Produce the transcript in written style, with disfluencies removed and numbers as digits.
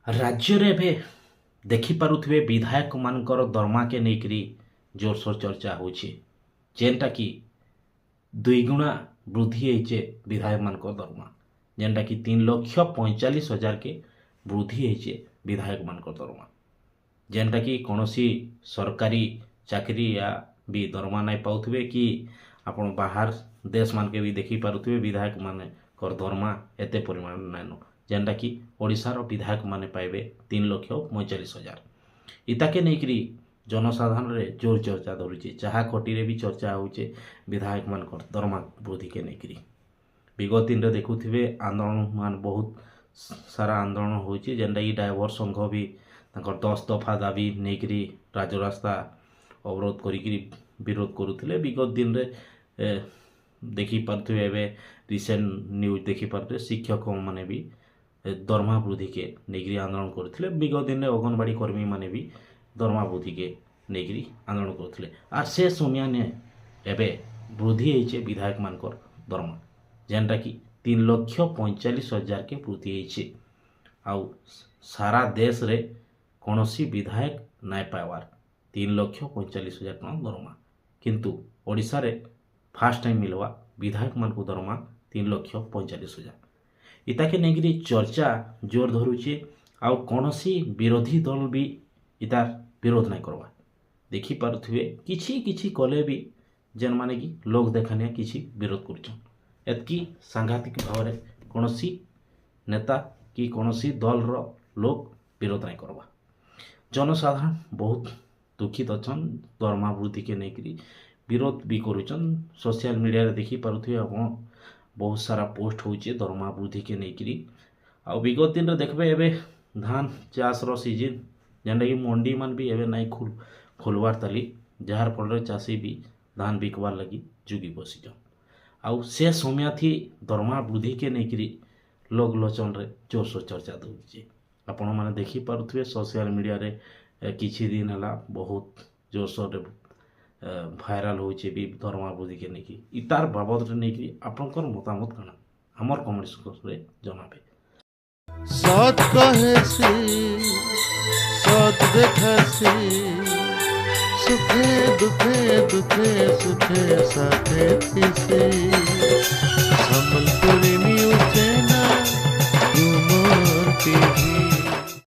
राज्य रे देखिपे विधायक मानकर दरमा के लेकर जोरसोर चर्चा होचे जेनटा कि दुईगुणा वृद्धि होचे विधायक मान दरमा जेनटा कि 3,45,000 के वृद्धि होचे विधायक मान दरमा जेनटा कि कौन सरकारी चाकरी या भी दरमा नहीं पाउथे कि आपण बाहर देश मान के भी देखी पारुथे विधायक मान दरमा एते परिमाण नाइन जेनटा कि ओडिशार विधायक माने पाइबे 3,45,000 इताके नहींकरी जनसाधारण रे जोर चर्चा धरुचे चाहा खटी रे भी चर्चा होचे विधायक मान दरमा वृद्धि के नहींकरी विगत दिन रे देखुथिबे आंदोलन मान बहुत सारा आंदोलन होचे जेनटा कि ड्राइवर संघ भी 10 दफा दाबी नहींकरी राजरास्ता अवरोध करी विरोध करुथिले विगत दिन रे देखी पारुथिबे एबे रिसेंट न्यूज देखी पारुथिबे शिक्षक माने भी दरमा वृद्धि के नेगिरी आंदोलन करते विगत दिन में अंगनवाड़ी कर्मी माने भी दरमा वृद्धि के नेगिरी आंदोलन करते आर से समय ने एबे वृद्धि होइछे विधायक मानकर दरमा जेनटा कि 3,45,000 के वृद्धि होइछे आउ सारा देश रे कौनसी विधायक नाय पावार 3,45,000 टका दरमा किंतु ओडिशा रे फास्ट टाइम मिलवा विधायक मान को दरमा 3,45,000 इताके नेगिरी चर्चा जोर धरुचे आउ कौनसी विरोधी दल भी इतार विरोध नहीं करवा देखी पारुथिबे किछि किछि कले भी जेन माने कि लोक देखानिया किछि विरोध करुछन एतकी सांघातिक भाव में कौनसी नेता कि कौनसी दल रो लोक विरोध नहीं करवा जनसाधारण बहुत दुखित अच्छन दरमा वृद्धि के नेगिरी विरोध भी करुछन सोशल मीडिया रे देखी पारुथिबे आपण बहुत सारा पोस्ट होचे दरमा वृद्धि के नेकरी आ विगत दिन देखबे एबे धान चाष रो सीजन जेनटा कि मंडी मान भी एबे नहीं खोलवार ताली जार फल चाषी भी धान बिकवार लगी जुगी बसी आउ से समय थी दरमा वृद्धि के नेकरी लोक लोचन रे जोरसोर चर्चा दउचे आपण माने देखी पारुथबे सोशल मीडिया रे किछि दिन हला बहुत जोरसोर रे भाइराल होचे भी दरमा वृद्धि के नेकी इतार बाबद रे नेकी आपनकर मतामत कना हमर कमेंट्स रे जनाबे सत कहेसी सत देखासी सुखे दुखे दुखे सुखे साथे थिसी संबलपुरी न्यूज़ चैनल तुमोर टीवी।